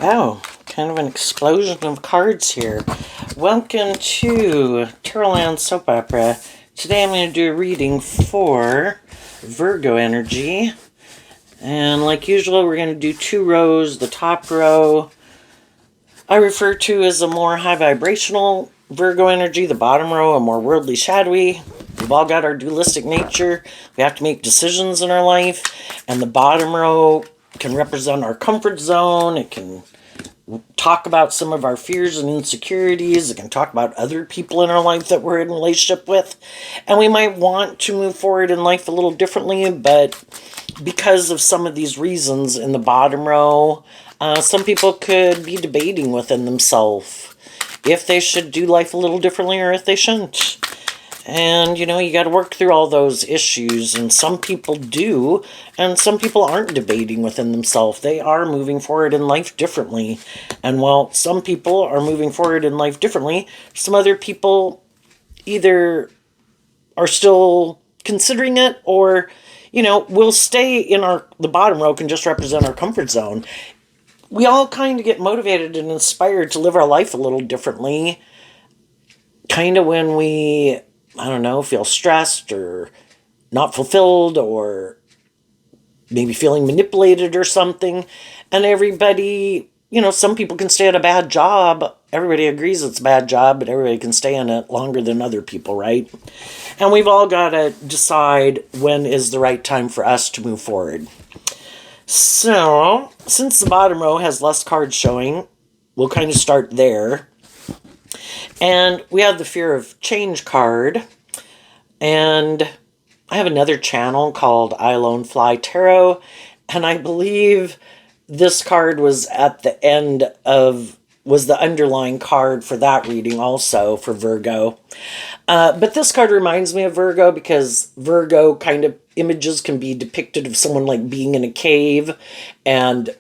Wow, kind of an explosion of cards here. Welcome to Terraland Soap Opera. Today I'm going to do a reading for Virgo energy. And like usual, we're going to do 2 rows. The top row I refer to as a more high vibrational Virgo energy. The bottom row, a more worldly, shadowy. We've all got our dualistic nature. We have to make decisions in our life. And the bottom row can represent our comfort zone. It can talk about some of our fears and insecurities. It can talk about other people in our life that we're in relationship with. And we might want to move forward in life a little differently, but because of some of these reasons in the bottom row, some people could be debating within themselves if they should do life a little differently or if they shouldn't. And, you got to work through all those issues, and some people do, and some people aren't debating within themselves. They are moving forward in life differently. And while some people are moving forward in life differently, some other people either are still considering it or, will stay in the bottom row can just represent our comfort zone. We all kind of get motivated and inspired to live our life a little differently, kind of when we feel stressed or not fulfilled or maybe feeling manipulated or something. And everybody, some people can stay at a bad job. Everybody agrees it's a bad job, but everybody can stay in it longer than other people, right? And we've all got to decide when is the right time for us to move forward. So, since the bottom row has less cards showing, we'll kind of start there. And we have the Fear of Change card. And I have another channel called I Alone Fly Tarot. And I believe this card was at the end was the underlying card for that reading also for Virgo. But this card reminds me of Virgo because Virgo kind of images can be depicted of someone like being in a cave. And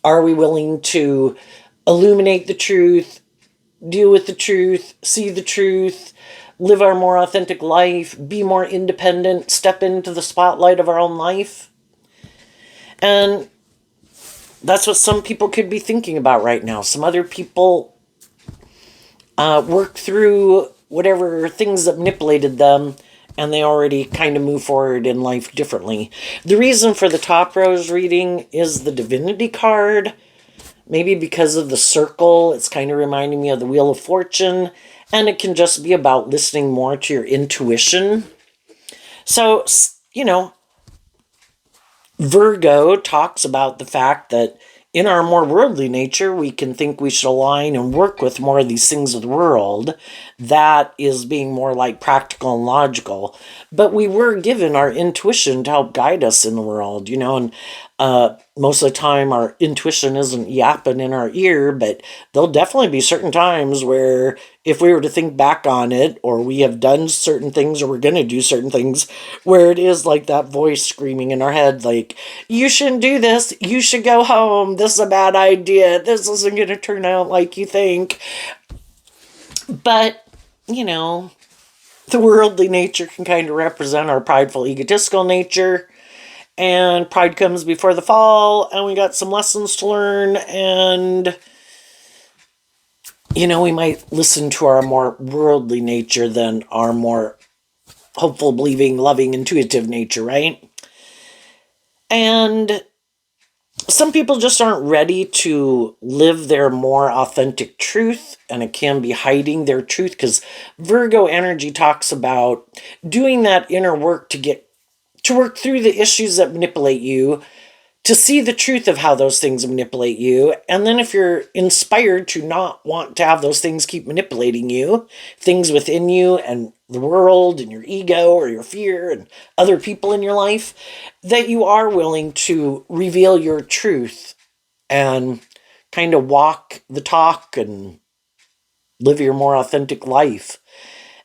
are we willing to illuminate the truth, deal with the truth, see the truth, live our more authentic life, be more independent, step into the spotlight of our own life? And that's what some people could be thinking about right now. Some other people work through whatever things that manipulated them, and they already kind of move forward in life differently. The reason for the top row's reading is the Divinity card. Maybe because of the circle, it's kind of reminding me of the Wheel of Fortune, and it can just be about listening more to your intuition. So, Virgo talks about the fact that in our more worldly nature, we can think we should align and work with more of these things of the world. That is being more like practical and logical. But we were given our intuition to help guide us in the world, and most of the time our intuition isn't yapping in our ear, but there'll definitely be certain times where if we were to think back on it, or we have done certain things, or we're going to do certain things, where it is like that voice screaming in our head, like, you shouldn't do this, you should go home, this is a bad idea, this isn't going to turn out like you think. But, the worldly nature can kind of represent our prideful, egotistical nature. And pride comes before the fall, and we got some lessons to learn, and, we might listen to our more worldly nature than our more hopeful, believing, loving, intuitive nature, right? And some people just aren't ready to live their more authentic truth, and it can be hiding their truth, because Virgo energy talks about doing that inner work to work through the issues that manipulate you, to see the truth of how those things manipulate you. And then if you're inspired to not want to have those things keep manipulating you, things within you and the world and your ego or your fear and other people in your life, that you are willing to reveal your truth and kind of walk the talk and live your more authentic life.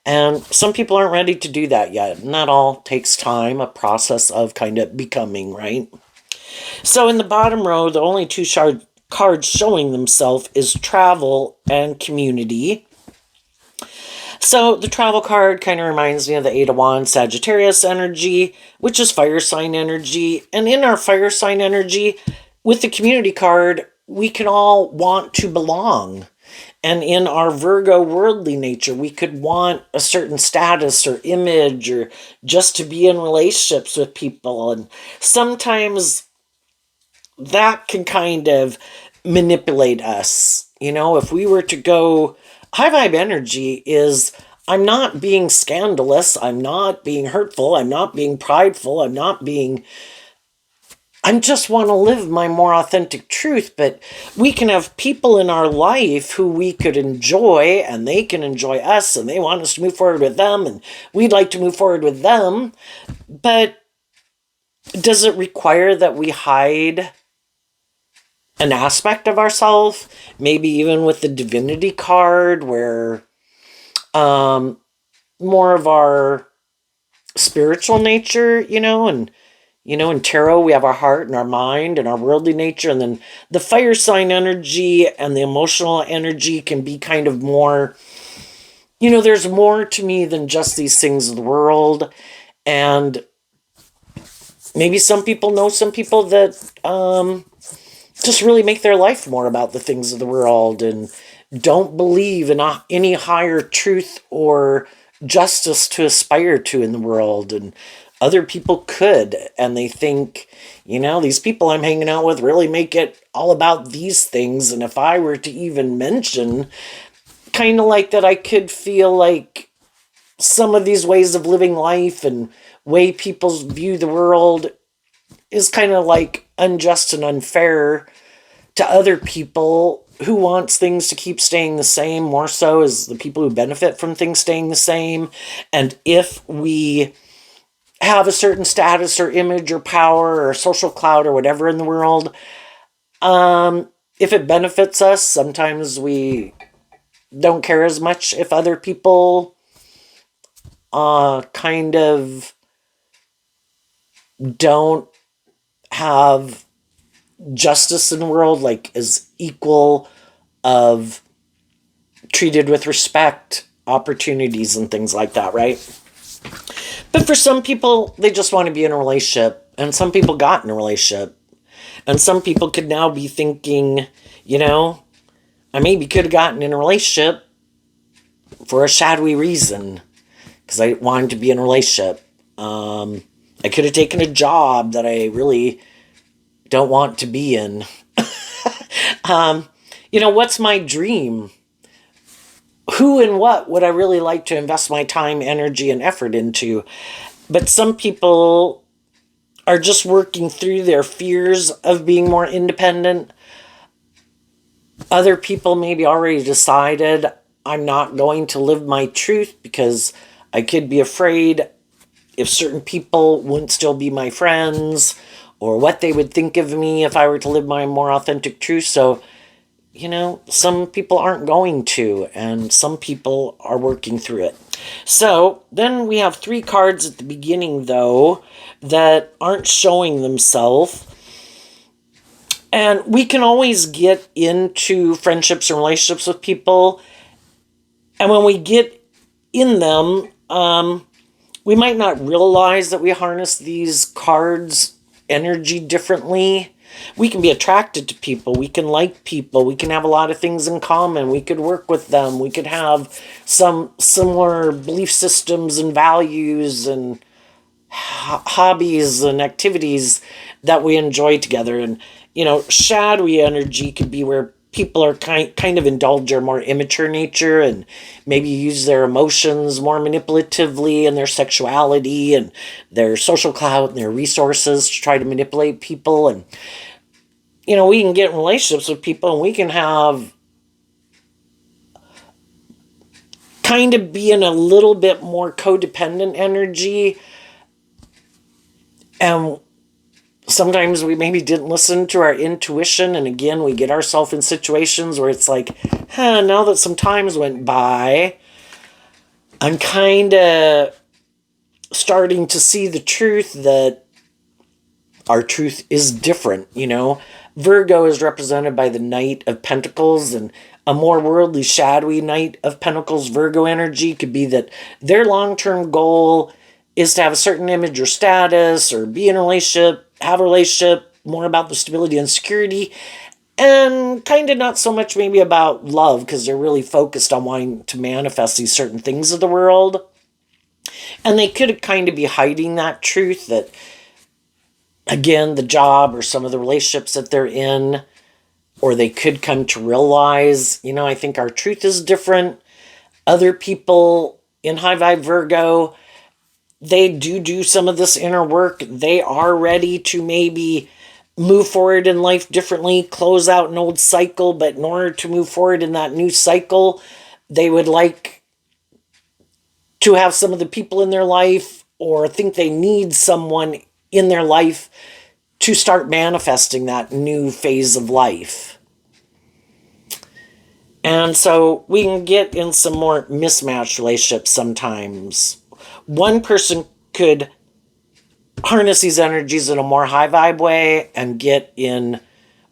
And some people aren't ready to do that yet. And that all takes time, a process of kind of becoming, right? So in the bottom row, the only 2 cards showing themselves is travel and community. So the travel card kind of reminds me of the 8 of Wands, Sagittarius energy, which is fire sign energy. And in our fire sign energy, with the community card, we can all want to belong. And in our Virgo worldly nature, we could want a certain status or image or just to be in relationships with people. And sometimes that can kind of manipulate us. You know, if we were to go, high vibe energy is I'm not being scandalous, I'm not being hurtful, I'm not being prideful, I just want to live my more authentic truth. But we can have people in our life who we could enjoy, and they can enjoy us, and they want us to move forward with them, and we'd like to move forward with them. But does it require that we hide an aspect of ourselves? Maybe even with the divinity card, where more of our spiritual nature, and in tarot, we have our heart and our mind and our worldly nature. And then the fire sign energy and the emotional energy can be kind of more, there's more to me than just these things of the world. And maybe some people know some people that just really make their life more about the things of the world and don't believe in any higher truth or justice to aspire to in the world. And other people could, and they think, these people I'm hanging out with really make it all about these things. And if I were to even mention kind of like that, I could feel like some of these ways of living life and way people view the world is kind of like unjust and unfair to other people who wants things to keep staying the same, more so as the people who benefit from things staying the same. And if we have a certain status or image or power or social clout or whatever in the world, if it benefits us, sometimes we don't care as much if other people kind of don't have justice in the world, like is equal of treated with respect, opportunities and things like that, right? But for some people, they just want to be in a relationship, and some people got in a relationship, and some people could now be thinking, I maybe could have gotten in a relationship for a shadowy reason, because I wanted to be in a relationship. I could have taken a job that I really don't want to be in. What's my dream? Who and what would I really like to invest my time, energy, and effort into? But some people are just working through their fears of being more independent. Other people maybe already decided, I'm not going to live my truth because I could be afraid if certain people wouldn't still be my friends, or what they would think of me if I were to live my more authentic truth. So, some people aren't going to, and some people are working through it. So then we have 3 cards at the beginning, though, that aren't showing themselves. And we can always get into friendships and relationships with people. And when we get in them, we might not realize that we harness these cards' energy differently. We can be attracted to people. We can like people. We can have a lot of things in common. We could work with them. We could have some similar belief systems and values and hobbies and activities that we enjoy together. And, shadowy energy could be where people are kind of indulge their more immature nature and maybe use their emotions more manipulatively, and their sexuality and their social clout and their resources to try to manipulate people. And we can get in relationships with people, and we can have kind of be in a little bit more codependent energy, and sometimes we maybe didn't listen to our intuition, and again, we get ourselves in situations where it's like, now that some times went by, I'm kind of starting to see the truth that our truth is different, Virgo is represented by the Knight of Pentacles, and a more worldly, shadowy Knight of Pentacles Virgo energy could be that their long-term goal is to have a certain image or status, or be in a relationship, have a relationship, more about the stability and security. And kind of not so much maybe about love, because they're really focused on wanting to manifest these certain things of the world. And they could kind of be hiding that truth that, again, the job or some of the relationships that they're in, or they could come to realize, I think our truth is different. Other people in high vibe Virgo, they do some of this inner work. They are ready to maybe move forward in life differently, close out an old cycle, but in order to move forward in that new cycle, they would like to have some of the people in their life, or think they need someone in their life to start manifesting that new phase of life. And so we can get in some more mismatched relationships sometimes. One person could harness these energies in a more high vibe way and get in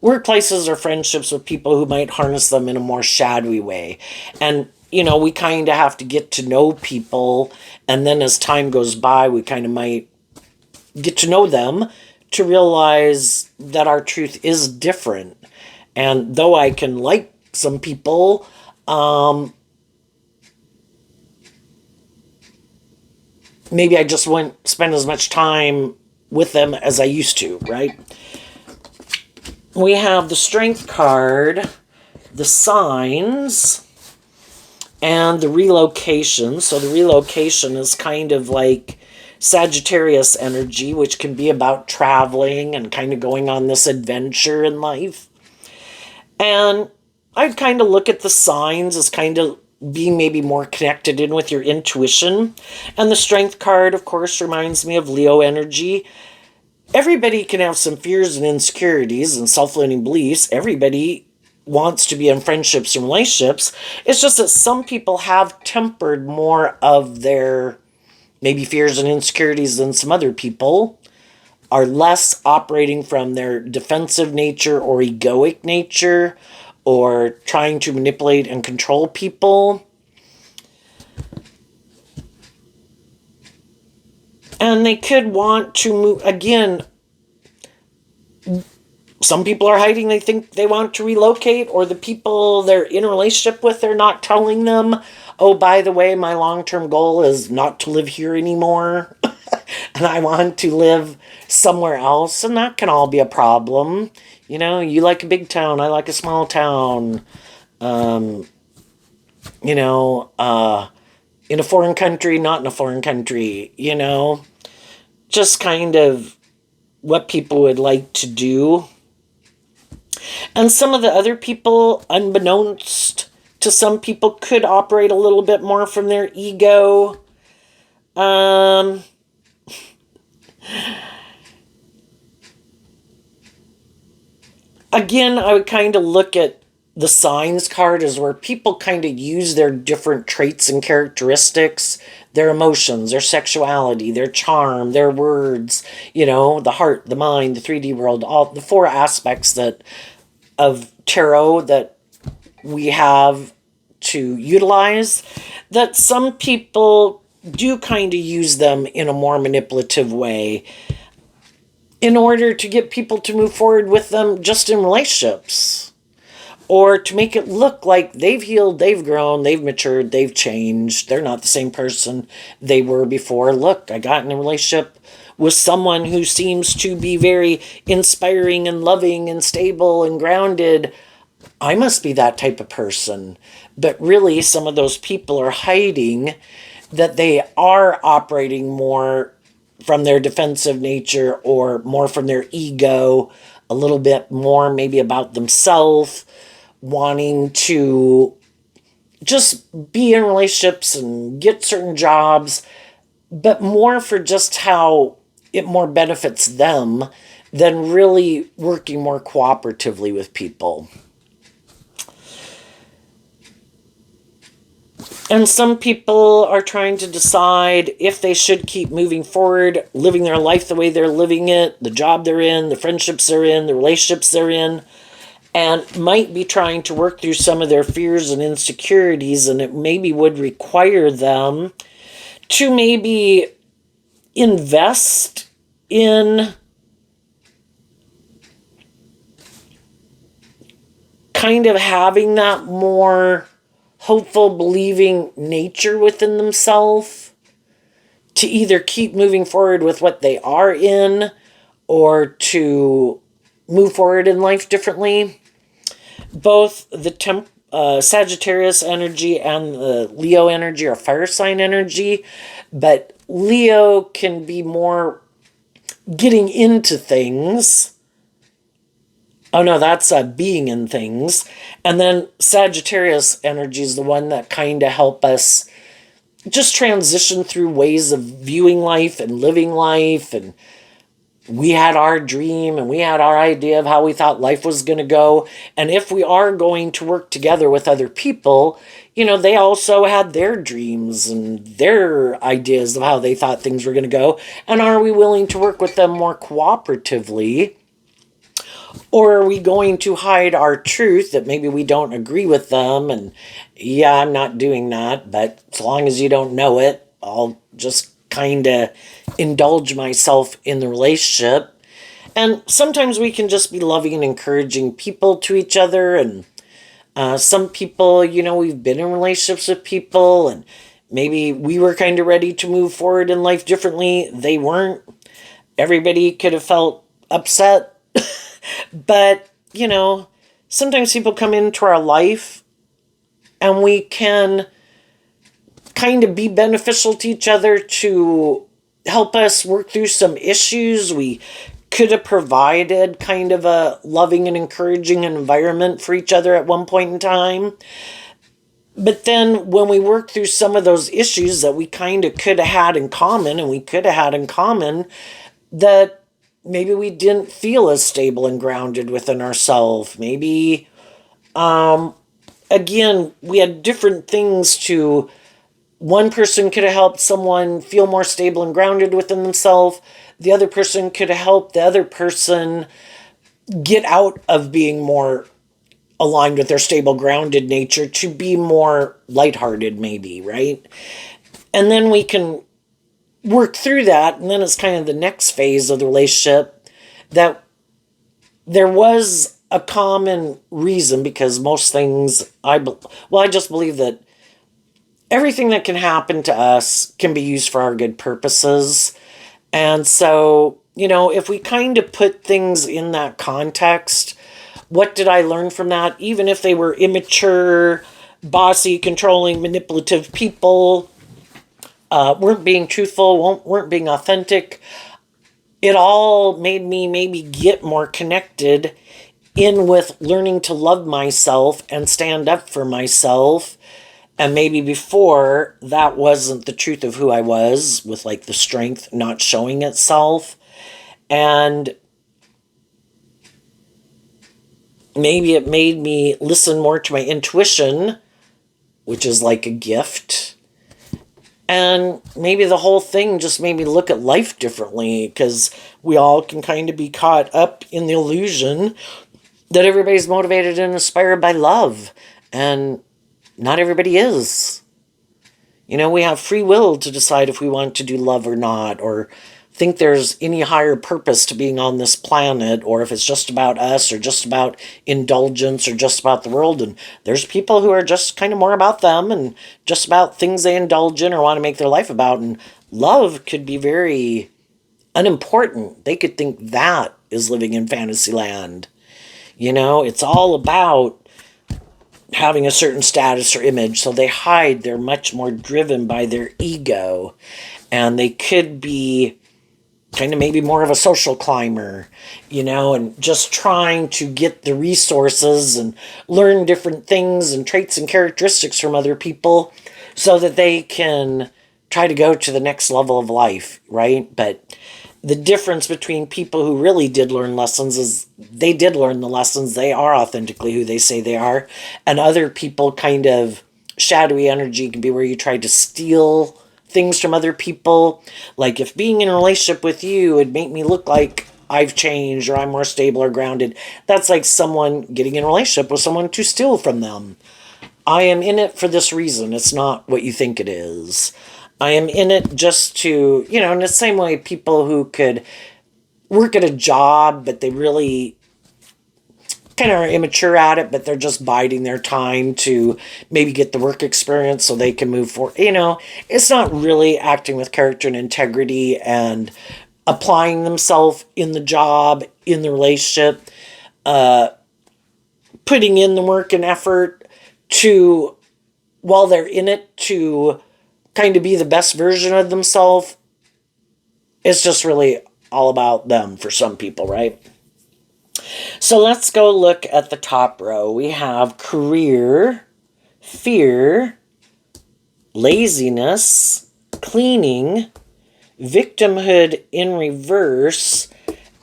workplaces or friendships with people who might harness them in a more shadowy way. And, we kind of have to get to know people. And then as time goes by, we kind of might get to know them to realize that our truth is different. And though I can like some people, maybe I just wouldn't spend as much time with them as I used to, right? We have the Strength card, the signs, and the relocation. So the relocation is kind of like Sagittarius energy, which can be about traveling and kind of going on this adventure in life. And I'd kind of look at the signs as kind of being maybe more connected in with your intuition. And the Strength card, of course, reminds me of Leo energy. Everybody can have some fears and insecurities and self-limiting beliefs. Everybody wants to be in friendships and relationships. It's just that some people have tempered more of their maybe fears and insecurities than some other people, are less operating from their defensive nature or egoic nature, or trying to manipulate and control people. And they could want to move, again, some people are hiding, they think they want to relocate, or the people they're in a relationship with, they're not telling them, oh, by the way, my long-term goal is not to live here anymore, and I want to live somewhere else, and that can all be a problem. You like a big town, I like a small town. In a foreign country, not in a foreign country, just kind of what people would like to do. And some of the other people, unbeknownst to some people, could operate a little bit more from their ego. Again, I would kind of look at the signs card as where people kind of use their different traits and characteristics, their emotions, their sexuality, their charm, their words, the heart, the mind, the 3D world, all the four aspects of tarot that we have to utilize, that some people do kind of use them in a more manipulative way in order to get people to move forward with them just in relationships, or to make it look like they've healed, they've grown, they've matured, they've changed, they're not the same person they were before. Look, I got in a relationship with someone who seems to be very inspiring and loving and stable and grounded. I must be that type of person. But really, some of those people are hiding that they are operating more from their defensive nature, or more from their ego, a little bit more maybe about themselves, wanting to just be in relationships and get certain jobs, but more for just how it more benefits them than really working more cooperatively with people. And some people are trying to decide if they should keep moving forward, living their life the way they're living it, the job they're in, the friendships they're in, the relationships they're in, and might be trying to work through some of their fears and insecurities, and it maybe would require them to maybe invest in kind of having that more hopeful, believing nature within themselves to either keep moving forward with what they are in or to move forward in life differently. Both the Sagittarius energy and the Leo energy are fire sign energy, but Leo can be more getting into things. Oh no, that's being in things. And then Sagittarius energy is the one that kind of help us just transition through ways of viewing life and living life. And we had our dream and we had our idea of how we thought life was going to go. And if we are going to work together with other people, they also had their dreams and their ideas of how they thought things were going to go. And are we willing to work with them more cooperatively? Or are we going to hide our truth that maybe we don't agree with them? And yeah, I'm not doing that, but as long as you don't know it, I'll just kind of indulge myself in the relationship. And sometimes we can just be loving and encouraging people to each other. And some people, we've been in relationships with people and maybe we were kind of ready to move forward in life differently. They weren't. Everybody could have felt upset. But, sometimes people come into our life and we can kind of be beneficial to each other to help us work through some issues. We could have provided kind of a loving and encouraging environment for each other at one point in time. But then when we work through some of those issues that we kind of could have had in common, that maybe we didn't feel as stable and grounded within ourselves. Maybe, again, we had different things to... One person could have helped someone feel more stable and grounded within themselves. The other person could have helped the other person get out of being more aligned with their stable, grounded nature to be more lighthearted, maybe, right? And then we can work through that, and then it's kind of the next phase of the relationship that there was a common reason, because most things, I just believe that everything that can happen to us can be used for our good purposes. And so, if we kind of put things in that context, what did I learn from that? Even if they were immature, bossy, controlling, manipulative people, weren't being truthful, weren't being authentic, it all made me maybe get more connected in with learning to love myself and stand up for myself. And maybe before, that wasn't the truth of who I was, with like the strength not showing itself. And maybe it made me listen more to my intuition, which is like a gift. And maybe the whole thing just made me look at life differently, because we all can kind of be caught up in the illusion that everybody's motivated and inspired by love. And not everybody is. We have free will to decide if we want to do love or not, or think there's any higher purpose to being on this planet, or if it's just about us, or just about indulgence, or just about the world. And there's people who are just kind of more about them and just about things they indulge in or want to make their life about. And love could be very unimportant. They could think that is living in fantasy land. It's all about having a certain status or image, so they hide. They're much more driven by their ego, and they could be kind of maybe more of a social climber, and just trying to get the resources and learn different things and traits and characteristics from other people so that they can try to go to the next level of life, right? But the difference between people who really did learn lessons is they did learn the lessons. They are authentically who they say they are. And other people, kind of shadowy energy, can be where you try to steal things from other people. Like if being in a relationship with you would make me look like I've changed or I'm more stable or grounded, that's like someone getting in a relationship with someone to steal from them. I am in it for this reason. It's not what you think it is. I am in it just to, in the same way people who could work at a job, but they really kind of are immature at it, but they're just biding their time to maybe get the work experience so they can move forward. It's not really acting with character and integrity and applying themselves in the job, in the relationship, putting in the work and effort to, while they're in it, to kind of be the best version of themselves. It's just really all about them for some people, right? So let's go look at the top row. We have career, fear, laziness, cleaning, victimhood in reverse,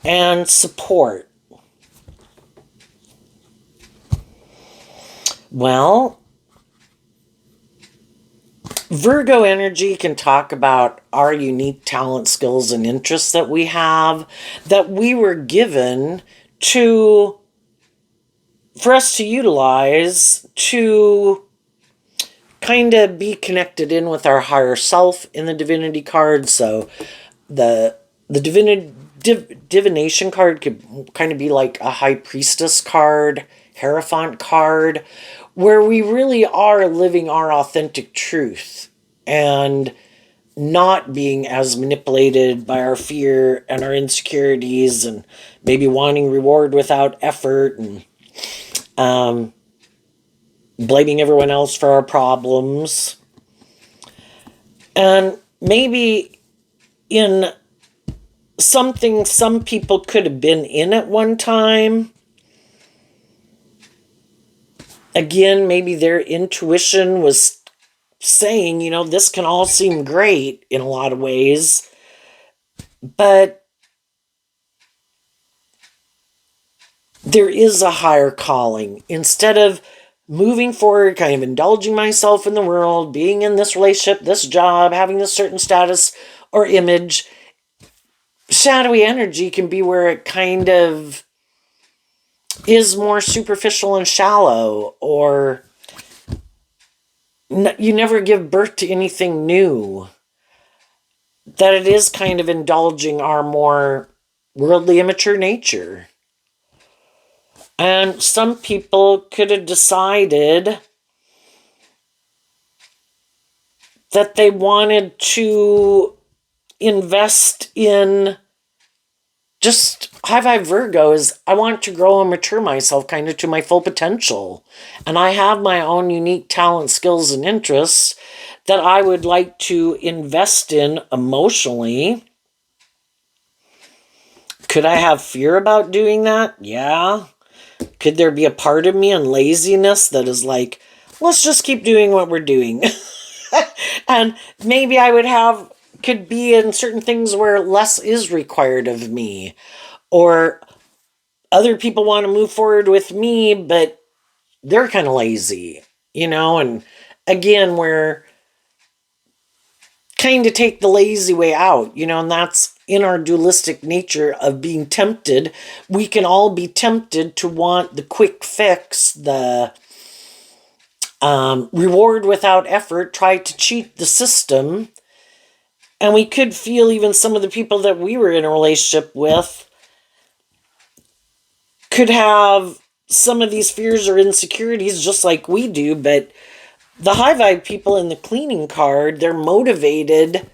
and support. Well, Virgo energy can talk about our unique talent, skills, and interests that we have, that we were given for us to utilize to kind of be connected in with our higher self in the divinity card. So the divination card could kind of be like a high priestess card, Hierophant card, where we really are living our authentic truth and not being as manipulated by our fear and our insecurities and maybe wanting reward without effort and blaming everyone else for our problems. And maybe in something some people could have been in at one time. Again, maybe their intuition was saying, this can all seem great in a lot of ways, but there is a higher calling. Instead of moving forward, kind of indulging myself in the world, being in this relationship, this job, having this certain status or image, shadowy energy can be where it kind of is more superficial and shallow, or you never give birth to anything new. That it is kind of indulging our more worldly, immature nature. And some people could have decided that they wanted to invest in just high vibe Virgo is, I want to grow and mature myself kind of to my full potential. And I have my own unique talent, skills, and interests that I would like to invest in emotionally. Could I have fear about doing that? Yeah. Could there be a part of me in laziness that is like, let's just keep doing what we're doing? And maybe could be in certain things where less is required of me. Or other people want to move forward with me, but they're kind of lazy, and again, we're kind of take the lazy way out, and that's in our dualistic nature of being tempted. We can all be tempted to want the quick fix, the reward without effort, try to cheat the system. And we could feel even some of the people that we were in a relationship with could have some of these fears or insecurities just like we do, but the high vibe people in the cleaning card, they're motivated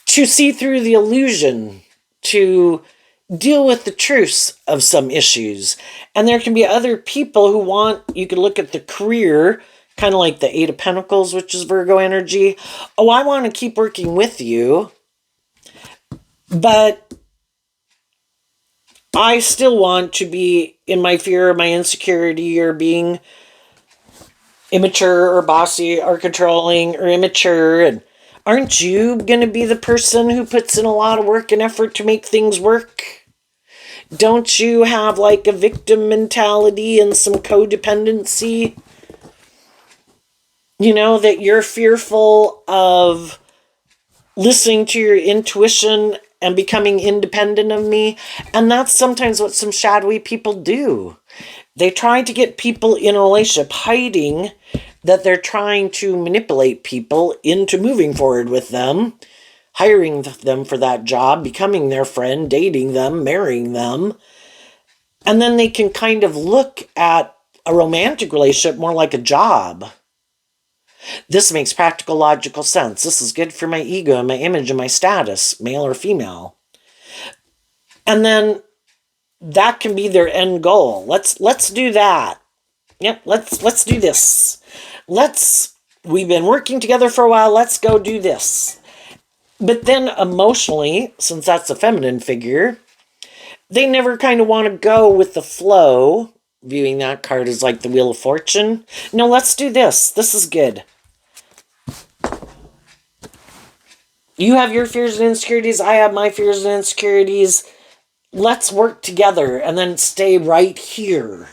to see through the illusion, to deal with the truths of some issues. And there can be other people who you could look at the career, kind of like the Eight of Pentacles, which is Virgo energy. Oh, I want to keep working with you, but I still want to be in my fear or my insecurity or being immature or bossy or controlling or immature. And aren't you going to be the person who puts in a lot of work and effort to make things work? Don't you have like a victim mentality and some codependency? That you're fearful of listening to your intuition and becoming independent of me. And that's sometimes what some shadowy people do. They try to get people in a relationship, hiding that they're trying to manipulate people into moving forward with them, hiring them for that job, becoming their friend, dating them, marrying them. And then they can kind of look at a romantic relationship more like a job. This makes practical, logical sense. This is good for my ego and my image and my status, male or female. And then that can be their end goal. Let's do that. Yep, let's do this. We've been working together for a while, let's go do this. But then emotionally, since that's a feminine figure, they never kind of want to go with the flow, viewing that card as like the Wheel of Fortune. No, let's do this. This is good. You have your fears and insecurities. I have my fears and insecurities. Let's work together and then stay right here.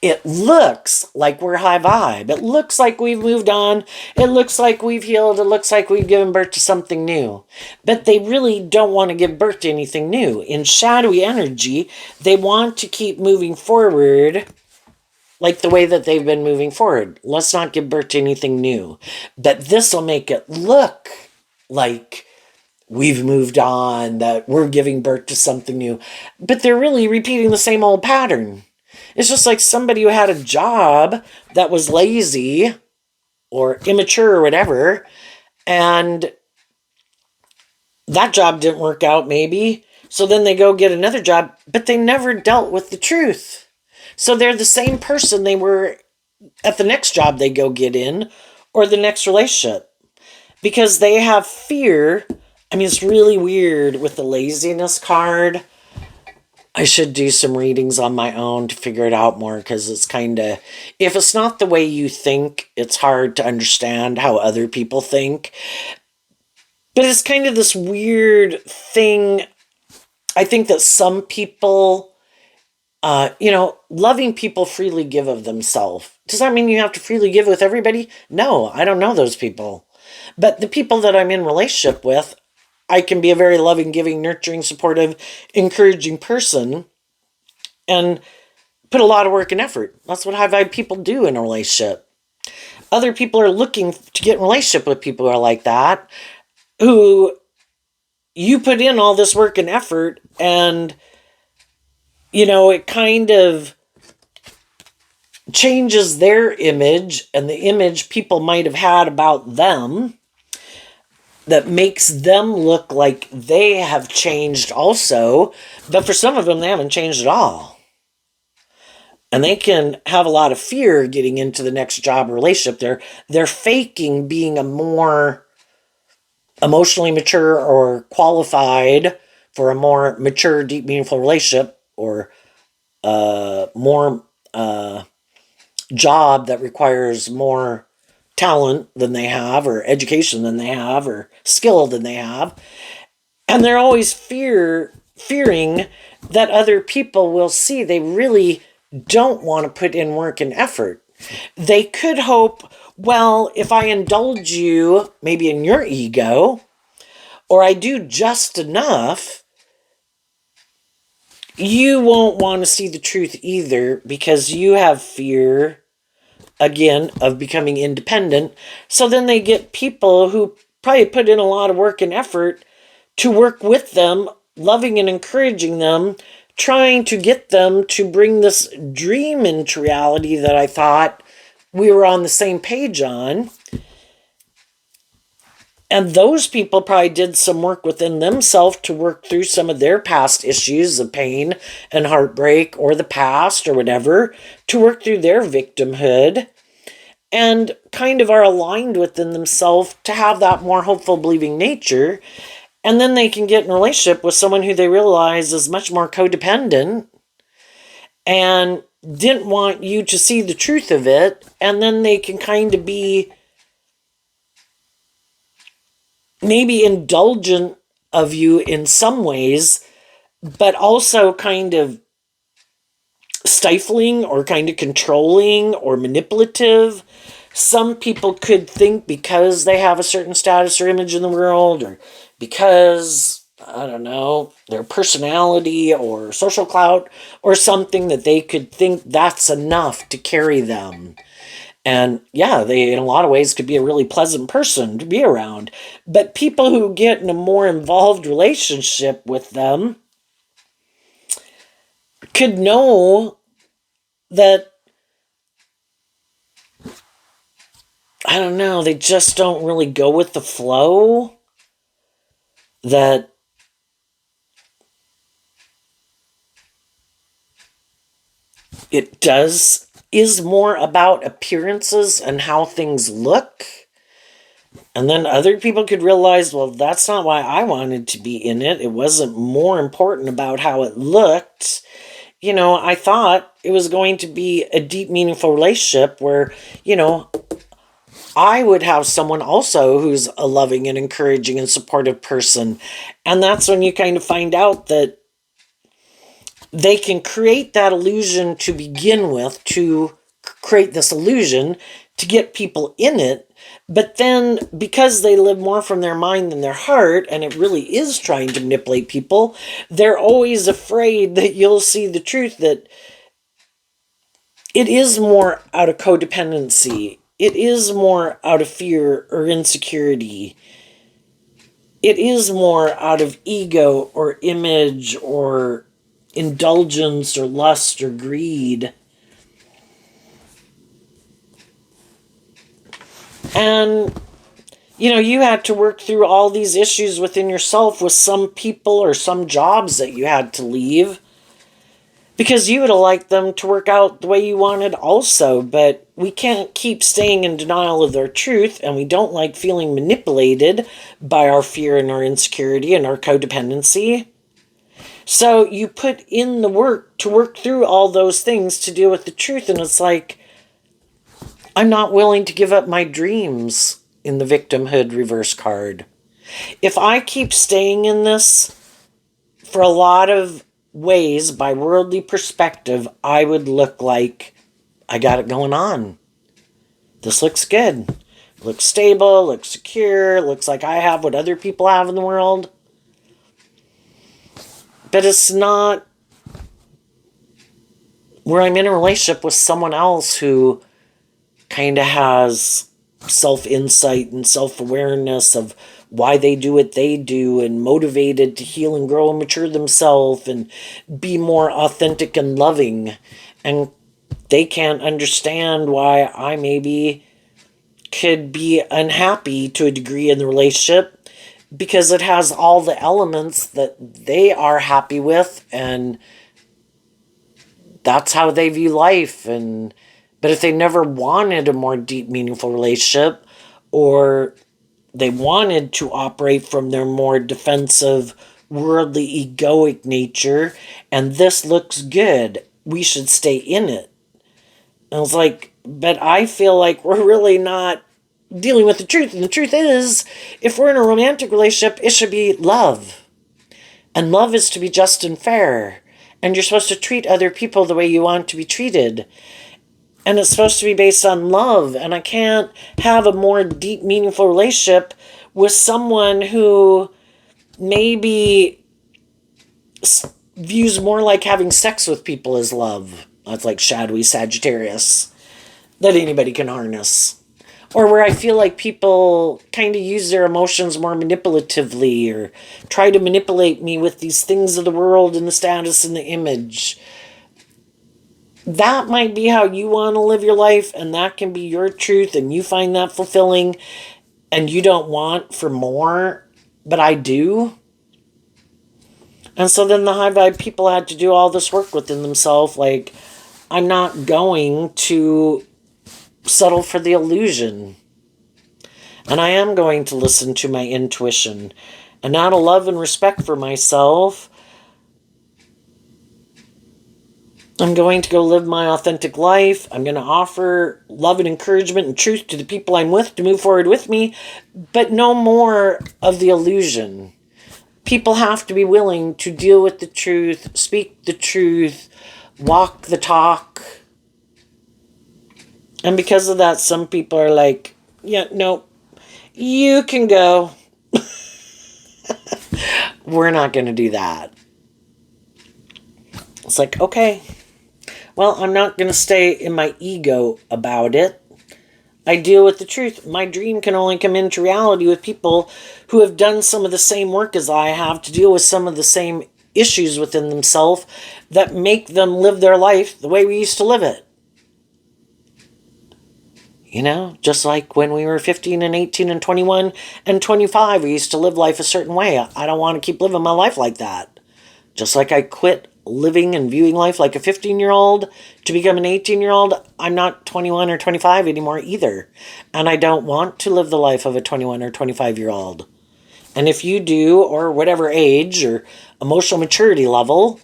It looks like we're high vibe. It looks like we've moved on. It looks like we've healed. It looks like we've given birth to something new. But they really don't want to give birth to anything new. In shadowy energy, they want to keep moving forward like the way that they've been moving forward. Let's not give birth to anything new. But this will make it look like we've moved on, that we're giving birth to something new. But they're really repeating the same old pattern. It's just like somebody who had a job that was lazy or immature or whatever, and that job didn't work out maybe, so then they go get another job, but they never dealt with the truth. So they're the same person they were at the next job they go get in or the next relationship, because they have fear. I mean, it's really weird with the laziness card. I should do some readings on my own to figure it out more, because it's kind of, if it's not the way you think, it's hard to understand how other people think. But it's kind of this weird thing. I think that some people, loving people freely give of themselves. Does that mean you have to freely give with everybody? No, I don't know those people. But the people that I'm in relationship with, I can be a very loving, giving, nurturing, supportive, encouraging person and put a lot of work and effort. That's what high vibe people do in a relationship. Other people are looking to get in a relationship with people who are like that, who you put in all this work and effort, and, it kind of changes their image and the image people might have had about them, that makes them look like they have changed also. But for some of them, they haven't changed at all. And they can have a lot of fear getting into the next job or relationship. They're faking being a more emotionally mature or qualified for a more mature, deep, meaningful relationship, or more job that requires more talent than they have, or education than they have, or skill than they have. And they're always fearing that other people will see they really don't want to put in work and effort. They could hope, well, if I indulge you maybe in your ego, or I do just enough, you won't want to see the truth either, because you have fear, again, of becoming independent. So then they get people who probably put in a lot of work and effort to work with them, loving and encouraging them, trying to get them to bring this dream into reality that I thought we were on the same page on. And those people probably did some work within themselves to work through some of their past issues of pain and heartbreak, or the past, or whatever, to work through their victimhood, and kind of are aligned within themselves to have that more hopeful, believing nature. And then they can get in a relationship with someone who they realize is much more codependent and didn't want you to see the truth of it. And then they can kind of be maybe indulgent of you in some ways, but also kind of stifling or kind of controlling or manipulative. Some people could think because they have a certain status or image in the world, or because, I don't know, their personality or social clout or something, that they could think that's enough to carry them. And yeah, they in a lot of ways could be a really pleasant person to be around. But people who get in a more involved relationship with them could know that, I don't know, they just don't really go with the flow, that is more about appearances and how things look. And then other people could realize, well, that's not why I wanted to be in it. It wasn't more important about how it looked. I thought it was going to be a deep, meaningful relationship where, I would have someone also who's a loving and encouraging and supportive person. And that's when you kind of find out that they can create that illusion to begin with, to create this illusion to get people in it. But then, because they live more from their mind than their heart, and it really is trying to manipulate people, they're always afraid that you'll see the truth, that it is more out of codependency. It is more out of fear or insecurity. It is more out of ego or image or indulgence or lust or greed. And, you had to work through all these issues within yourself with some people or some jobs that you had to leave, because you would have liked them to work out the way you wanted also. But we can't keep staying in denial of their truth, and we don't like feeling manipulated by our fear and our insecurity and our codependency. So you put in the work to work through all those things to deal with the truth. And it's like, I'm not willing to give up my dreams in the victimhood reverse card. If I keep staying in this, for a lot of ways, by worldly perspective, I would look like I got it going on. This looks good. Looks stable, looks secure, looks like I have what other people have in the world. But it's not where I'm in a relationship with someone else who kind of has self-insight and self-awareness of why they do what they do, and motivated to heal and grow and mature themselves and be more authentic and loving. And they can't understand why I maybe could be unhappy to a degree in the relationship, because it has all the elements that they are happy with, and that's how they view life. But if they never wanted a more deep, meaningful relationship, or they wanted to operate from their more defensive, worldly, egoic nature, and this looks good, we should stay in it. And I was like, but I feel like we're really not dealing with the truth. And the truth is, if we're in a romantic relationship, it should be love. And love is to be just and fair. And you're supposed to treat other people the way you want to be treated. And it's supposed to be based on love. And I can't have a more deep, meaningful relationship with someone who maybe views more like having sex with people as love. That's like shadowy Sagittarius that anybody can harness. Or where I feel like people kind of use their emotions more manipulatively, or try to manipulate me with these things of the world and the status and the image. That might be how you want to live your life, and that can be your truth, and you find that fulfilling, and you don't want for more, but I do. And so then the high vibe people had to do all this work within themselves. Like, I'm not going to settle for the illusion. And I am going to listen to my intuition. And out of love and respect for myself, I'm going to go live my authentic life. I'm going to offer love and encouragement and truth to the people I'm with to move forward with me, but no more of the illusion. People have to be willing to deal with the truth, speak the truth, walk the talk. And because of that, some people are like, yeah, no, you can go. We're not going to do that. It's like, okay, well, I'm not going to stay in my ego about it. I deal with the truth. My dream can only come into reality with people who have done some of the same work as I have, to deal with some of the same issues within themselves that make them live their life the way we used to live it. You know, just like when we were 15 and 18 and 21 and 25, we used to live life a certain way. I don't want to keep living my life like that. Just like I quit living and viewing life like a 15-year-old to become an 18-year-old, I'm not 21 or 25 anymore either. And I don't want to live the life of a 21 or 25-year-old. And if you do, or whatever age or emotional maturity level,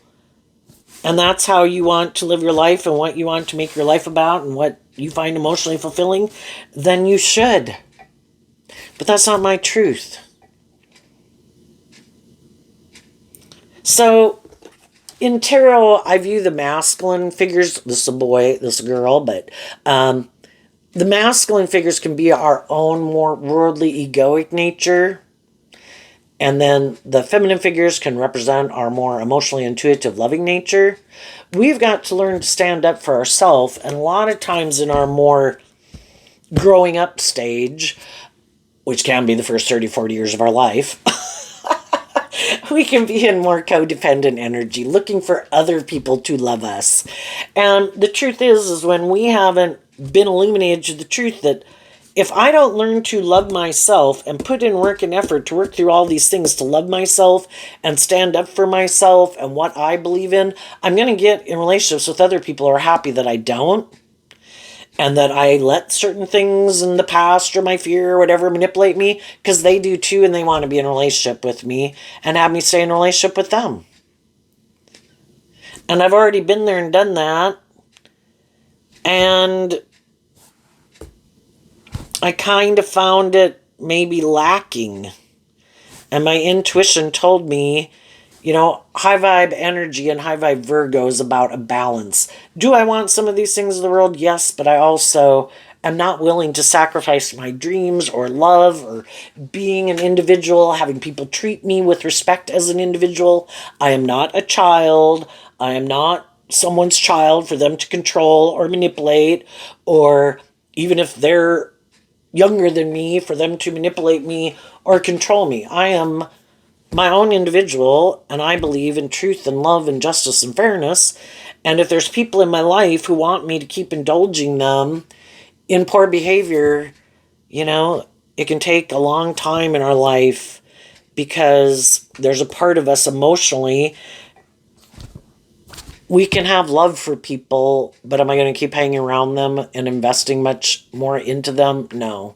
and that's how you want to live your life and what you want to make your life about and what you find emotionally fulfilling, then you should. But that's not my truth. So, in tarot, I view the masculine figures, this is a boy, this is a girl, but the masculine figures can be our own more worldly, egoic nature. And then the feminine figures can represent our more emotionally intuitive, loving nature. We've got to learn to stand up for ourselves. And a lot of times in our more growing up stage, which can be the first 30, 40 years of our life, we can be in more codependent energy, looking for other people to love us. And the truth is when we haven't been illuminated to the truth that if I don't learn to love myself and put in work and effort to work through all these things to love myself and stand up for myself and what I believe in, I'm going to get in relationships with other people who are happy that I don't. And that I let certain things in the past or my fear or whatever manipulate me, because they do too, and they want to be in a relationship with me and have me stay in a relationship with them. And I've already been there and done that. And I kind of found it maybe lacking. And my intuition told me, you know, high vibe energy and high vibe Virgo is about a balance. Do I want some of these things in the world? Yes, but I also am not willing to sacrifice my dreams or love or being an individual, having people treat me with respect as an individual. I am not a child. I am not someone's child for them to control or manipulate, or even if they're younger than me, for them to manipulate me or control me. I am my own individual, and I believe in truth and love and justice and fairness. And if there's people in my life who want me to keep indulging them in poor behavior, you know, it can take a long time in our life because there's a part of us emotionally. We can have love for people, but am I going to keep hanging around them and investing much more into them? No.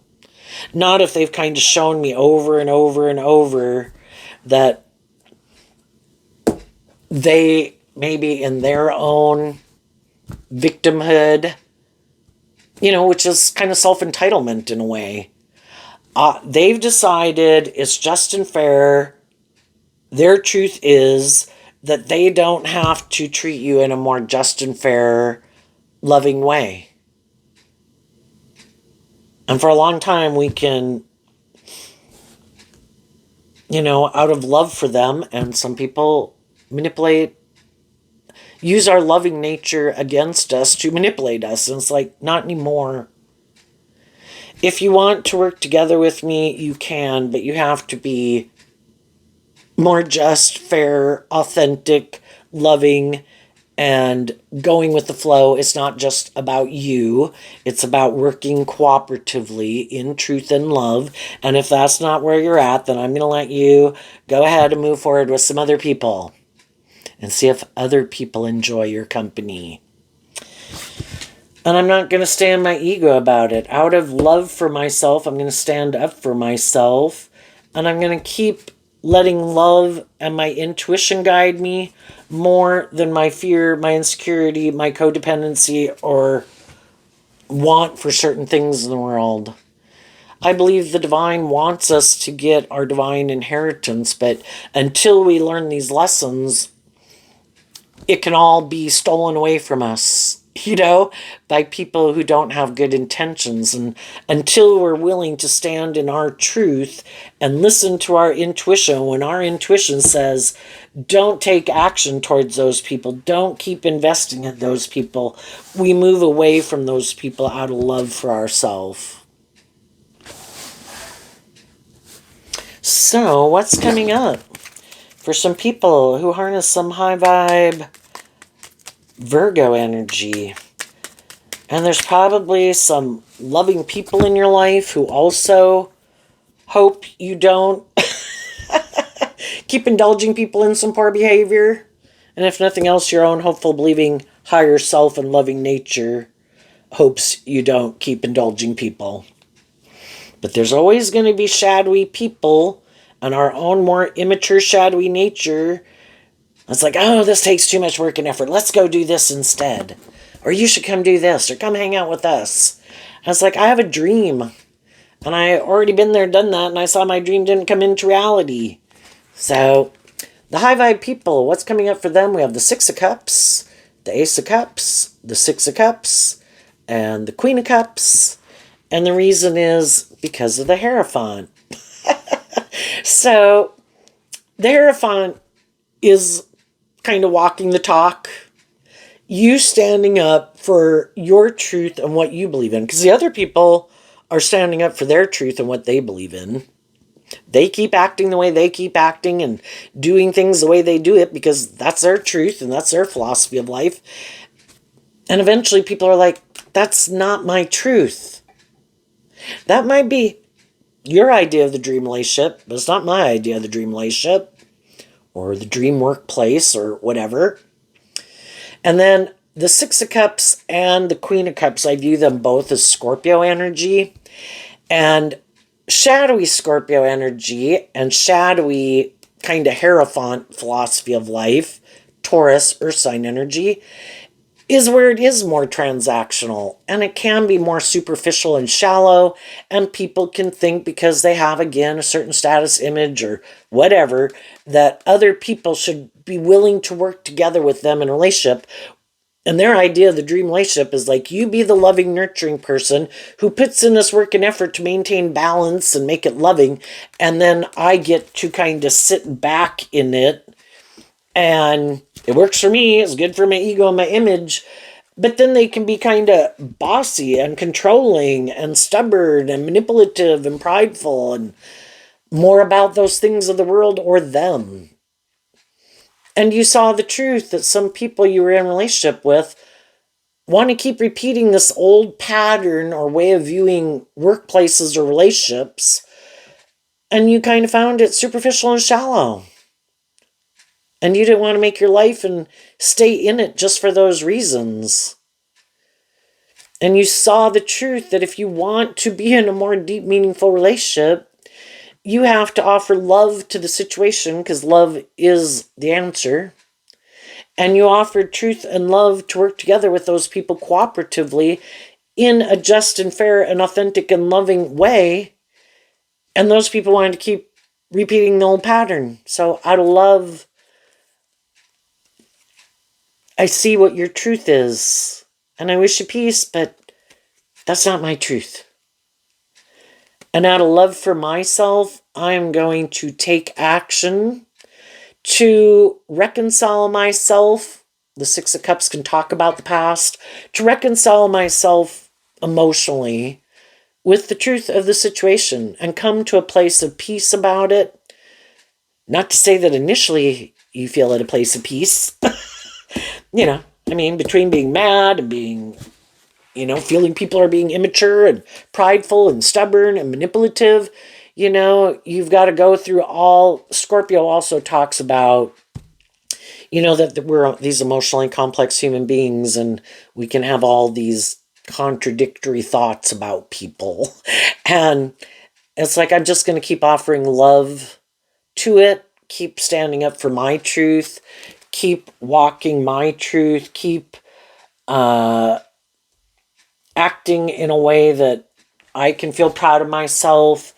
Not if they've kind of shown me over and over and over that they maybe in their own victimhood, you know, which is kind of self-entitlement in a way. They've decided it's just and fair. Their truth is that they don't have to treat you in a more just and fair, loving way. And for a long time, we can, you know, out of love for them, and some people manipulate, use our loving nature against us to manipulate us. And it's like, not anymore. If you want to work together with me, you can, but you have to be more just, fair, authentic, loving, and going with the flow. It's not just about you. It's about working cooperatively in truth and love. And if that's not where you're at, then I'm going to let you go ahead and move forward with some other people and see if other people enjoy your company. And I'm not going to stay in my ego about it. Out of love for myself, I'm going to stand up for myself. And I'm going to keep letting love and my intuition guide me more than my fear, my insecurity, my codependency, or want for certain things in the world. I believe the divine wants us to get our divine inheritance, but until we learn these lessons, it can all be stolen away from us, you know, by people who don't have good intentions. And until we're willing to stand in our truth and listen to our intuition, when our intuition says, don't take action towards those people, don't keep investing in those people, we move away from those people out of love for ourselves. So, what's coming up? for some people who harness some high vibe Virgo energy. And there's probably some loving people in your life who also hope you don't keep indulging people in some poor behavior. And if nothing else, your own hopeful, believing higher self and loving nature hopes you don't keep indulging people. But there's always going to be shadowy people, and our own more immature, shadowy nature. It's like, oh, this takes too much work and effort. Let's go do this instead. Or you should come do this, or come hang out with us. And it's like, I have a dream. And I already been there, done that, and I saw my dream didn't come into reality. So, the high vibe people, what's coming up for them? We have the Six of Cups, the Ace of Cups, the Six of Cups, and the Queen of Cups. And the reason is because of the Hierophant. So, the Hierophant is kind of walking the talk. You standing up for your truth and what you believe in. Because the other people are standing up for their truth and what they believe in. They keep acting the way they keep acting and doing things the way they do it because that's their truth and that's their philosophy of life. And eventually people are like, that's not my truth. That might be your idea of the dream relationship, but it's not my idea of the dream relationship or the dream workplace or whatever. And then the Six of Cups and the Queen of Cups, I view them both as Scorpio energy. And shadowy Scorpio energy and shadowy kind of Hierophant philosophy of life, Taurus, Earth sign energy, is where it is more transactional. And it can be more superficial and shallow. And people can think because they have, again, a certain status image or whatever, that other people should be willing to work together with them in a relationship. And their idea of the dream relationship is like, you be the loving, nurturing person who puts in this work and effort to maintain balance and make it loving. And then I get to kind of sit back in it. And it works for me. It's good for my ego and my image. But then they can be kind of bossy and controlling and stubborn and manipulative and prideful and more about those things of the world or them. And you saw the truth that some people you were in a relationship with want to keep repeating this old pattern or way of viewing workplaces or relationships. And you kind of found it superficial and shallow. And you didn't want to make your life and stay in it just for those reasons. And you saw the truth that if you want to be in a more deep, meaningful relationship, you have to offer love to the situation because love is the answer. And you offered truth and love to work together with those people cooperatively in a just and fair and authentic and loving way. And those people wanted to keep repeating the old pattern. So out of love, I see what your truth is. And I wish you peace, but that's not my truth. And out of love for myself, I am going to take action to reconcile myself. The Six of Cups can talk about the past. To reconcile myself emotionally with the truth of the situation and come to a place of peace about it. Not to say that initially you feel at a place of peace. Between being mad and being, feeling people are being immature and prideful and stubborn and manipulative. You've got to go through all. Scorpio also talks about, that we're these emotionally complex human beings and we can have all these contradictory thoughts about people. And it's like, I'm just going to keep offering love to it, keep standing up for my truth, keep walking my truth, keep acting in a way that I can feel proud of myself.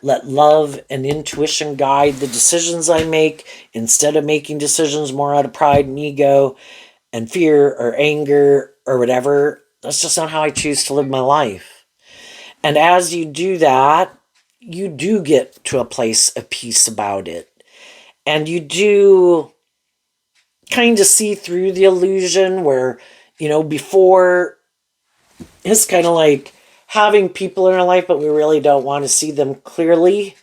Let love and intuition guide the decisions I make instead of making decisions more out of pride and ego and fear or anger or whatever. That's just not how I choose to live my life. And as you do that, you do get to a place of peace about it. And you do kind of see through the illusion where, before it's kind of like having people in our life, but we really don't want to see them clearly,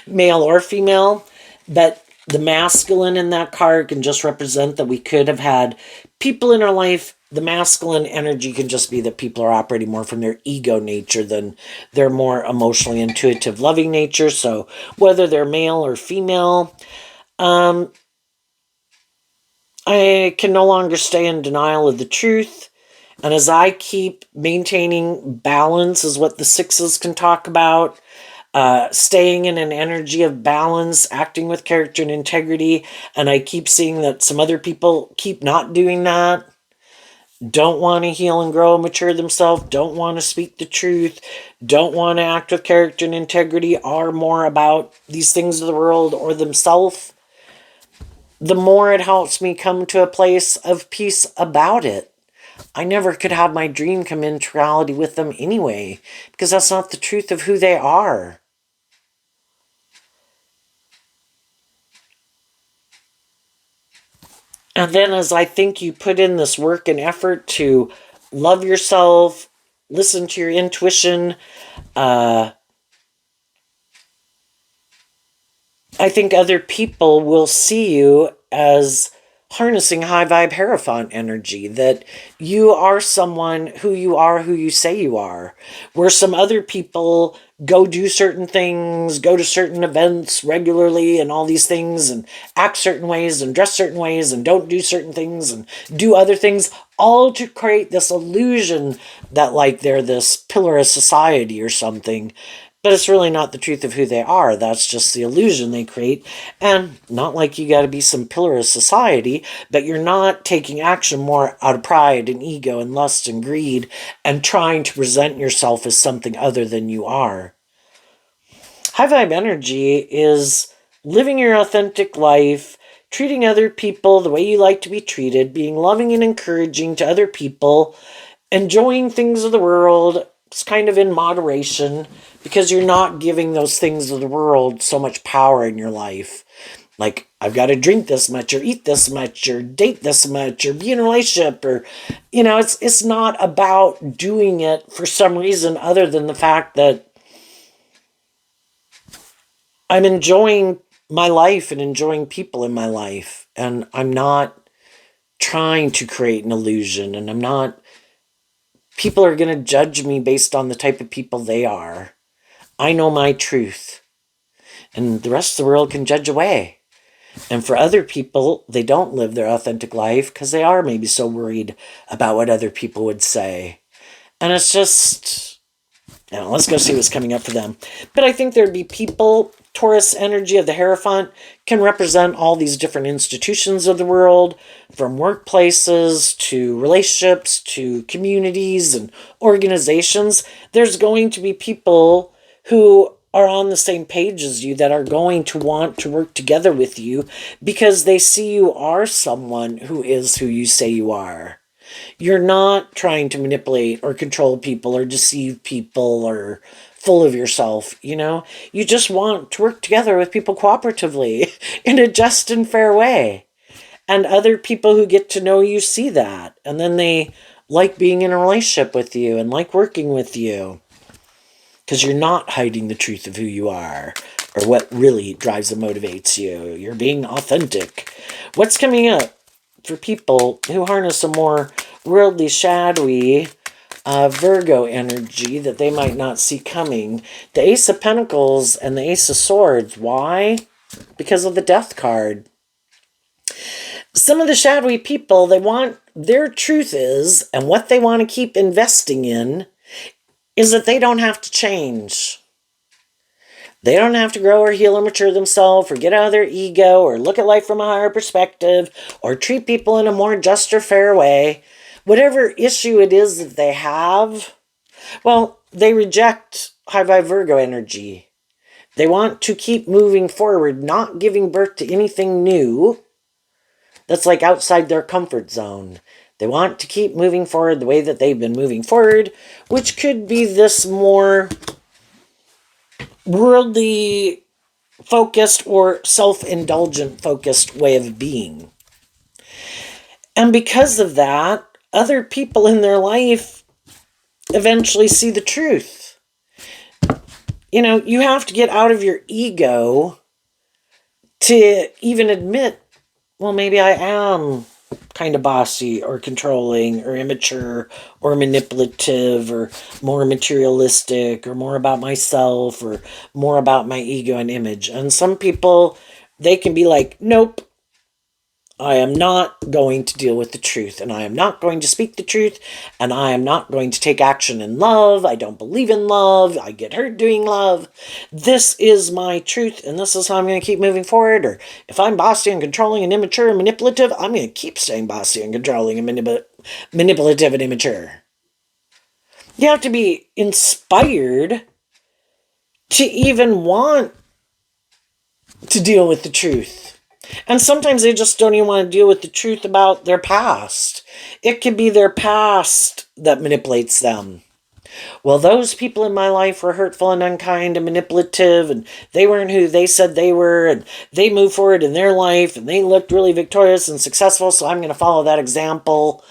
male or female. But The masculine in that card can just represent that we could have had people in our life. The masculine energy can just be that people are operating more from their ego nature than their more emotionally intuitive, loving nature. So whether they're male or female, I can no longer stay in denial of the truth. And as I keep maintaining balance, is what the sixes can talk about. Staying in an energy of balance, acting with character and integrity. And I keep seeing that some other people keep not doing that. Don't want to heal and grow and mature themselves. Don't want to speak the truth. Don't want to act with character and integrity. Are more about these things of the world or themselves. The more it helps me come to a place of peace about it. I never could have my dream come into reality with them anyway, because that's not the truth of who they are. And then as I think you put in this work and effort to love yourself, listen to your intuition, I think other people will see you as harnessing high vibe Hierophant energy, that you are someone who you say you are. Where some other people go do certain things, go to certain events regularly and all these things and act certain ways and dress certain ways and don't do certain things and do other things, all to create this illusion that like they're this pillar of society or something. But it's really not the truth of who they are. That's just the illusion they create. And not like you got to be some pillar of society, but you're not taking action more out of pride and ego and lust and greed and trying to present yourself as something other than you are. High vibe energy is living your authentic life, treating other people the way you like to be treated, being loving and encouraging to other people, enjoying things of the world, it's kind of in moderation, because you're not giving those things of the world so much power in your life. Like, I've got to drink this much, or eat this much, or date this much, or be in a relationship, or, it's not about doing it for some reason other than the fact that I'm enjoying my life and enjoying people in my life. And I'm not trying to create an illusion, and people are going to judge me based on the type of people they are. I know my truth, and the rest of the world can judge away. And for other people, they don't live their authentic life because they are maybe so worried about what other people would say. And it's just, let's go see what's coming up for them. But I think there'd be people, Taurus energy of the Hierophant can represent all these different institutions of the world, from workplaces to relationships to communities and organizations. There's going to be people who are on the same page as you that are going to want to work together with you because they see you are someone who is who you say you are. You're not trying to manipulate or control people or deceive people or full of yourself, You just want to work together with people cooperatively in a just and fair way. And other people who get to know you see that. And then they like being in a relationship with you and like working with you. Because you're not hiding the truth of who you are or what really drives and motivates you. You're being authentic. What's coming up for people who harness a more worldly, shadowy Virgo energy that they might not see coming? The Ace of Pentacles and the Ace of Swords. Why? Because of the Death card. Some of the shadowy people, their truth is, and what they want to keep investing in, is that they don't have to change. They don't have to grow or heal or mature themselves or get out of their ego or look at life from a higher perspective or treat people in a more just or fair way. Whatever issue it is that they have, they reject high vibe Virgo energy. They want to keep moving forward, not giving birth to anything new that's like outside their comfort zone. They want to keep moving forward the way that they've been moving forward, which could be this more worldly focused or self-indulgent focused way of being. And because of that, other people in their life eventually see the truth. You have to get out of your ego to even admit, well, maybe I am kind of bossy or controlling or immature or manipulative or more materialistic or more about myself or more about my ego and image. And some people, they can be like, nope, I am not going to deal with the truth, and I am not going to speak the truth, and I am not going to take action in love. I don't believe in love. I get hurt doing love. This is my truth, and this is how I'm going to keep moving forward. Or if I'm bossy and controlling and immature and manipulative, I'm going to keep staying bossy and controlling and manipulative and immature. You have to be inspired to even want to deal with the truth. And sometimes they just don't even want to deal with the truth about their past. It could be their past that manipulates them. Well, those people in my life were hurtful and unkind and manipulative, and they weren't who they said they were, and they moved forward in their life, and they looked really victorious and successful, so I'm going to follow that example.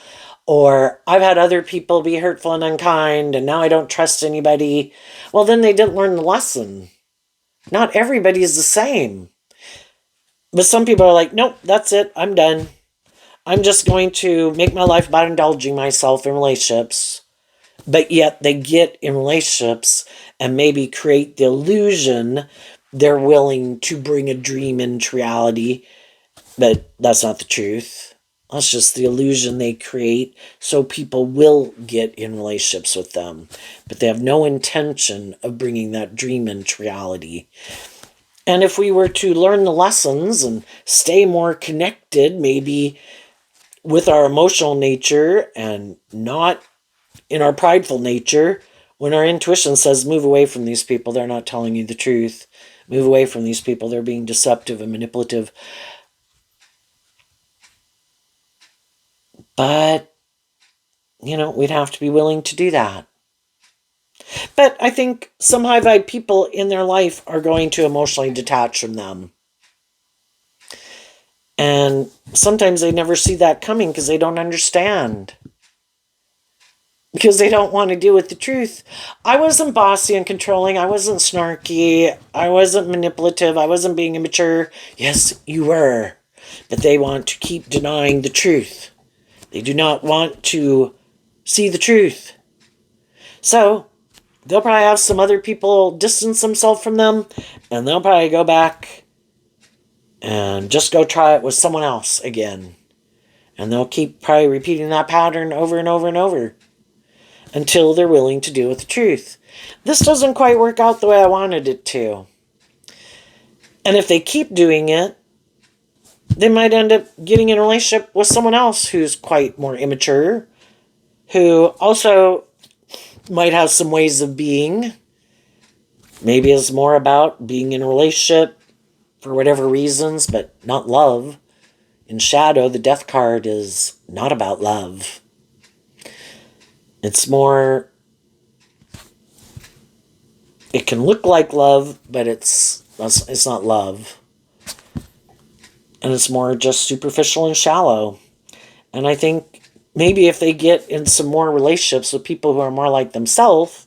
Or I've had other people be hurtful and unkind, and now I don't trust anybody. Well, then they didn't learn the lesson. Not everybody is the same. But some people are like, nope, that's it. I'm done. I'm just going to make my life about indulging myself in relationships. But yet they get in relationships and maybe create the illusion they're willing to bring a dream into reality. But that's not the truth. That's just the illusion they create so people will get in relationships with them. But they have no intention of bringing that dream into reality. And if we were to learn the lessons and stay more connected, maybe with our emotional nature and not in our prideful nature, when our intuition says, move away from these people, they're not telling you the truth. Move away from these people, they're being deceptive and manipulative. But, we'd have to be willing to do that. But I think some high vibe people in their life are going to emotionally detach from them. And sometimes they never see that coming because they don't understand. Because they don't want to deal with the truth. I wasn't bossy and controlling. I wasn't snarky. I wasn't manipulative. I wasn't being immature. Yes, you were. But they want to keep denying the truth. They do not want to see the truth. So, they'll probably have some other people distance themselves from them, and they'll probably go back and just go try it with someone else again. And they'll keep probably repeating that pattern over and over and over until they're willing to deal with the truth. This doesn't quite work out the way I wanted it to. And if they keep doing it, they might end up getting in a relationship with someone else who's quite more immature, who also might have some ways of being. Maybe it's more about being in a relationship for whatever reasons, but not love. In shadow, the death card is not about love. It's more, it can look like love, but it's not love. And it's more just superficial and shallow. And I think maybe if they get in some more relationships with people who are more like themselves,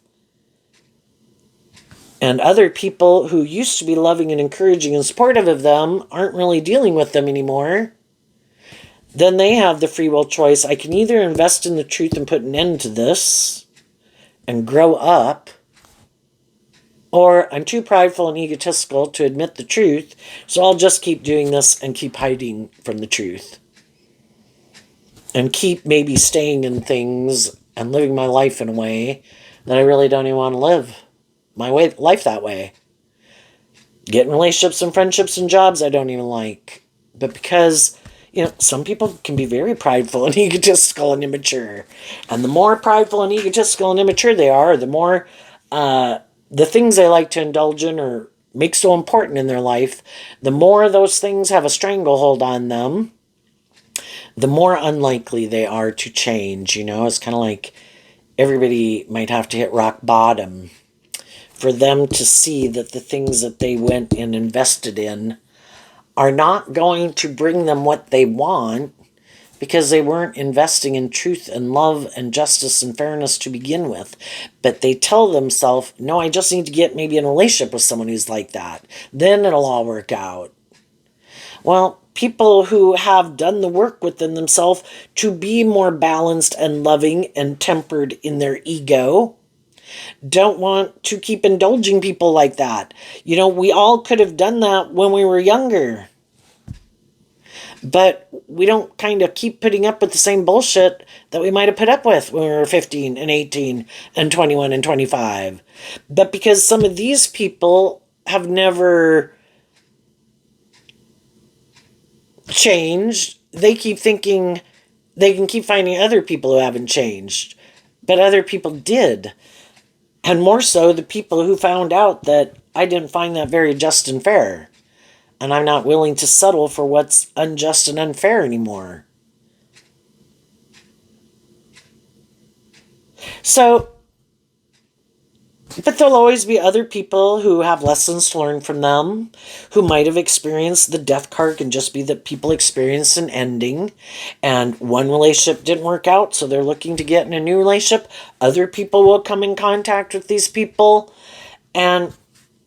and other people who used to be loving and encouraging and supportive of them aren't really dealing with them anymore, then they have the free will choice. I can either invest in the truth and put an end to this and grow up, or I'm too prideful and egotistical to admit the truth, so I'll just keep doing this and keep hiding from the truth. And keep maybe staying in things and living my life in a way that I really don't even want to live my life that way. Get in relationships and friendships and jobs I don't even like. But because, some people can be very prideful and egotistical and immature. And the more prideful and egotistical and immature they are, the more the things they like to indulge in or make so important in their life, the more those things have a stranglehold on them, the more unlikely they are to change. It's kind of like everybody might have to hit rock bottom for them to see that the things that they went and invested in are not going to bring them what they want because they weren't investing in truth and love and justice and fairness to begin with. But they tell themselves, no, I just need to get maybe in a relationship with someone who's like that. Then it'll all work out. Well, people who have done the work within themselves to be more balanced and loving and tempered in their ego don't want to keep indulging people like that. You know, we all could have done that when we were younger. But we don't kind of keep putting up with the same bullshit that we might have put up with when we were 15 and 18 and 21 and 25. But because some of these people have never changed, they keep thinking they can keep finding other people who haven't changed. But other people did. And more so, the people who found out that I didn't find that very just and fair. And I'm not willing to settle for what's unjust and unfair anymore. So, but there'll always be other people who have lessons to learn from them, who might have experienced the death card can just be that people experienced an ending, and one relationship didn't work out, so they're looking to get in a new relationship. Other people will come in contact with these people, and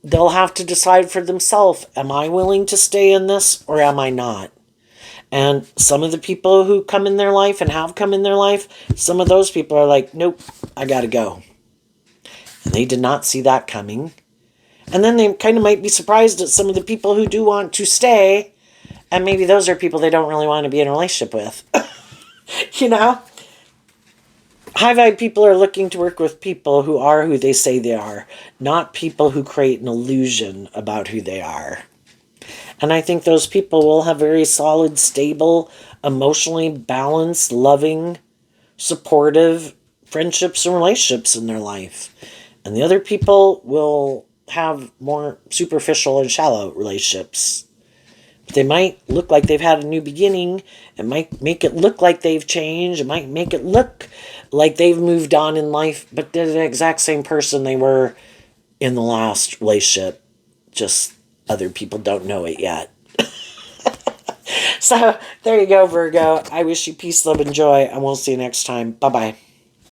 they'll have to decide for themselves, am I willing to stay in this or am I not? And some of the people who come in their life and have come in their life, some of those people are like, nope, I gotta go. And they did not see that coming. And then they kind of might be surprised at some of the people who do want to stay. And maybe those are people they don't really want to be in a relationship with. You know? High vibe people are looking to work with people who are who they say they are, not people who create an illusion about who they are. And I think those people will have very solid, stable, emotionally balanced, loving, supportive friendships and relationships in their life. And the other people will have more superficial and shallow relationships. They might look like they've had a new beginning. It might make it look like they've changed. It might make it look like they've moved on in life, but they're the exact same person they were in the last relationship. Just other people don't know it yet. So, there you go, Virgo. I wish you peace, love, and joy, and we'll see you next time. Bye-bye.